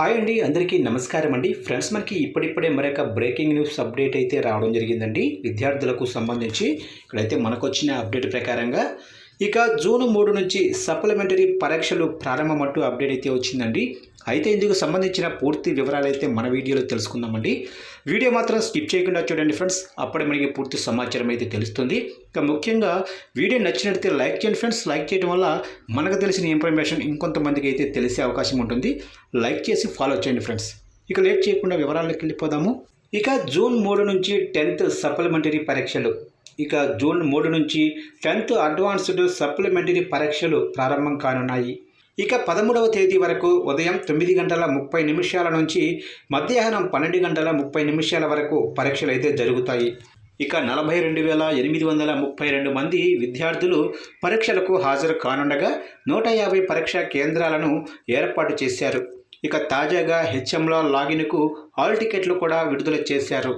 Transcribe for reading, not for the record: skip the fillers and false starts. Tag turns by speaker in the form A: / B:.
A: Hi అండి, అందరికీ నమస్కారం అండి. ఫ్రెండ్స్, మనకి ఇప్పుడిప్పుడే మరొక బ్రేకింగ్ న్యూస్ అప్డేట్ అయితే రావడం జరిగిందండి. విద్యార్థులకు సంబంధించి ఇక్కడైతే మనకు వచ్చిన అప్డేట్ ప్రకారంగా ఇక జూన్ 3 నుంచి సప్లిమెంటరీ పరీక్షలు ప్రారంభమంటూ అప్డేట్ అయితే వచ్చిందండి. అయితే ఇందుకు సంబంధించిన పూర్తి వివరాలు అయితే మన వీడియోలో తెలుసుకుందామండి. వీడియో మాత్రం స్కిప్ చేయకుండా చూడండి ఫ్రెండ్స్, అప్పుడే మనకి పూర్తి సమాచారం అయితే తెలుస్తుంది. ఇక ముఖ్యంగా వీడియో నచ్చినట్లయితే లైక్ చేయండి ఫ్రెండ్స్. లైక్ చేయడం వల్ల మనకు తెలిసిన ఇన్ఫర్మేషన్ ఇంకొంతమందికి అయితే తెలిసే అవకాశం ఉంటుంది. లైక్ చేసి ఫాలో చేయండి ఫ్రెండ్స్. ఇక లేట్ చేయకుండా వివరాల్లోకి వెళ్ళిపోదాము. ఇక జూన్ 3 నుంచి 10th సప్లిమెంటరీ పరీక్షలు. ఇక జూన్ 3 నుంచి 10th అడ్వాన్స్డ్ సప్లిమెంటరీ పరీక్షలు ప్రారంభం కానున్నాయి. ఇక 13వ తేదీ వరకు ఉదయం 9 గంటల 30 నిమిషాల నుంచి మధ్యాహ్నం 12 గంటల 30 నిమిషాల వరకు పరీక్షలు అయితే జరుగుతాయి. ఇక 42,832 మంది విద్యార్థులు పరీక్షలకు హాజరు కానుండగా 150 పరీక్షా కేంద్రాలను ఏర్పాటు చేశారు. ఇక తాజాగా హెచ్ఎంల లాగిన్కు హాల్ టికెట్లు కూడా విడుదల చేశారు.